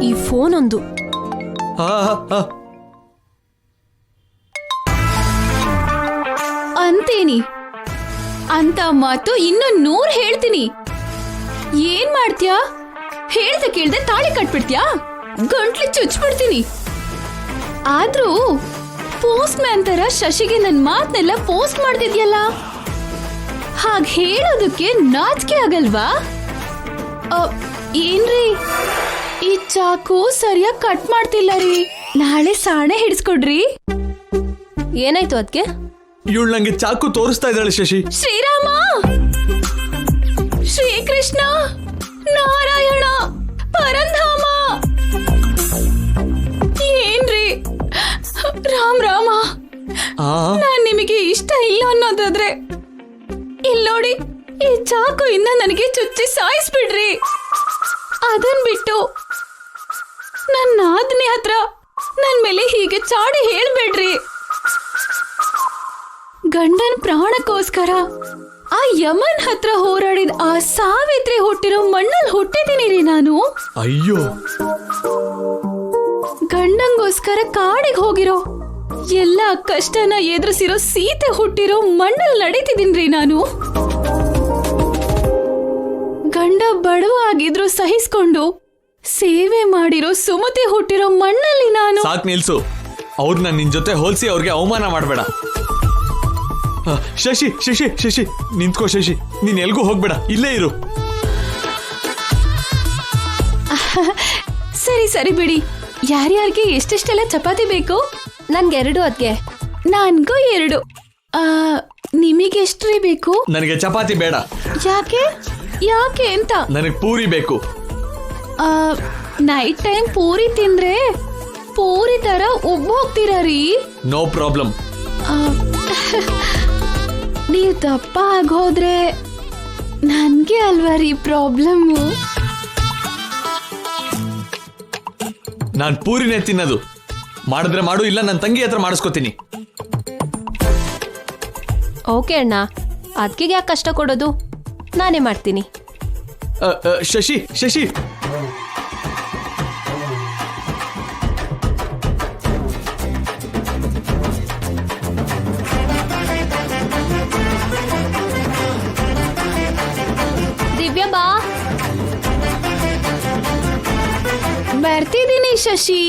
ಈ ಫೋನ್ ಒಂದು ಅಂತೇನಿ ಅಂತ ಮಾತು ಇನ್ನು 100 ಹೇಳ್ತೀನಿ. ಏನ್ ಮಾಡ್ತ್ಯಾ? ಹೇಳ್ದೆ ಕೇಳ್ದೆ ತಾಳಿ ಕಟ್ಬಿಡ್ತ್ಯಾ? ಗಂಟ್ಲಿ ಚುಚ್ಬಿಡ್ತೀನಿ. ಆದ್ರೂ ಪೋಸ್ಟ್ ಮ್ಯಾನ್ ತರ ಶಶಿಗೆ ನನ್ ಮಾತ್ನೆಲ್ಲ ಪೋಸ್ಟ್ ಮಾಡ್ತಿದ್ಯಲ್ಲ, ಹಾಗ್ ಹೇಳೋದಕ್ಕೆ ನಾಚಿಕೆ ಆಗಲ್ವಾ? ಏನ್ರಿ ಈ ಚಾಕು ಸರಿಯಾಗಿ ಕಟ್ ಮಾಡ್ತಿಲ್ಲ ರೀ, ನಾಳೆ ಸಾಣೆ ಹಿಡಿಸ್ಕೊಡ್ರಿ. ಏನಾಯ್ತು ಅದಕ್ಕೆ? ಇವಳು ನಂಗೆ ಚಾಕು ತೋರಿಸ್ತಾ ಇದ್ದಾಳೆ ಶಶಿ. ಶ್ರೀರಾಮ, ಶ್ರೀಕೃಷ್ಣ, ನಾರಾಯಣ, ಪರಂಧಾಮ, ಏನ್ರಿ? ರಾಮ್ ರಾಮ, ನಾನ್ ನಿಮಗೆ ಇಷ್ಟ ಇಲ್ಲ ಅನ್ನೋದಾದ್ರೆ ಇಲ್ಲಿ ನೋಡಿ, ಈ ಚಾಕು ಇಂದ ನನಗೆ ಚುಚ್ಚಿ ಸಾಯಿಸ್ಬಿಡ್ರಿ. ಅದನ್ ಬಿಟ್ಟು ನನ್ನ ಆಜ್ಞೆ ಹತ್ರ ನನ್ ಮೇಲೆ ಹೀಗೆ ಚಾಡಿ ಹೇಳ್ಬೇಡ್ರಿ. ಗಂಡನ್ ಪ್ರಾಣಕ್ಕೋಸ್ಕರ ಆ ಯಮನ್ ಹತ್ರ ಹೋರಾಡಿದ ಆ ಸಾವಿತ್ರಿ ಹುಟ್ಟಿರೋ ಮಣ್ಣಲ್ಲಿ ಹುಟ್ಟಿದೀನಿ ರೀ ನಾನು. ಅಯ್ಯೋ, ಗಂಡಂಗೋಸ್ಕರ ಕಾಡಿಗೆ ಹೋಗಿರೋ ಎಲ್ಲ ಕಷ್ಟನ ಎದುರಿಸಿರೋ ಸೀತೆ ಹುಟ್ಟಿರೋ ಮಣ್ಣಲ್ಲಿ ನಡೀತಿದ್ದೀನ್ರಿ ನಾನು. ಗಂಡ ಬಡವ ಆಗಿದ್ರು ಸಹಿಸ್ಕೊಂಡು ಸೇವೆ ಮಾಡಿರೋ ಸುಮತಿ ಹುಟ್ಟಿರೋ ಮಣ್ಣಲ್ಲಿ ನಾನು. ಸಾಕ್ ನಿಲ್ಸು, ಅವ್ರನ್ನ ನಿನ್ ಜೊತೆ ಹೋಲ್ಸಿ ಅವ್ರಿಗೆ ಅವಮಾನ ಮಾಡಬೇಡ. ಶಶಿ ಶಶಿ ಶಶಿ ನಿಂತ್ಕೋ ಶಶಿ, ನೀನ್ ಎಲ್ಗೂ ಹೋಗ್ಬೇಡ, ಇಲ್ಲೇ ಇರು. ಸರಿ ಸರಿ ಬಿಡಿ. ಯಾರ್ಯಾರಿಗೆ ಎಷ್ಟೆಷ್ಟೆಲ್ಲ ಚಪಾತಿ ಬೇಕು? ನನ್ಗೆ 2 ಅದ್ಗೆ. ನನ್ಗೂ 2. ನಿಮಗೆಷ್ಟ್ರಿ ಬೇಕು? ನನಗೆ ಚಪಾತಿ ಬೇಡ. ಯಾಕೆ ಯಾಕೆ ಅಂತ? ನನಗೆ ಪೂರಿ ಬೇಕು. ನೈಟ್ ಟೈಮ್ ಪೂರಿ ತಿಂದ್ರೆ ಪೂರಿ ತರ ಉಬ್ಬ ಹೋಗ್ತೀರಾ ರೀ. No problem. ನೀವ್ ದಪ್ಪ ಆಗೋದ್ರೆ ನನ್ಗೆ ಅಲ್ವಾ ರೀ ಪ್ರಾಬ್ಲಮ್ಮು. ನಾನ್ ಪೂರಿನೇ ತಿನ್ನೋದು. ಮಾಡಿದ್ರೆ ಮಾಡು, ಇಲ್ಲ ನನ್ನ ತಂಗಿ ಹತ್ರ ಮಾಡಿಸ್ಕೊತೀನಿ. ಓಕೆ ಅಣ್ಣ, ಅದಕ್ಕೆ ಯಾಕೆ ಕಷ್ಟ ಕೊಡೋದು, ನಾನೇ ಮಾಡ್ತೀನಿ. ಶಶಿ ಶಶಿ ದಿವ್ಯ ಬಾ. ಬರ್ತಿದ್ದೀನಿ ಶಶಿ.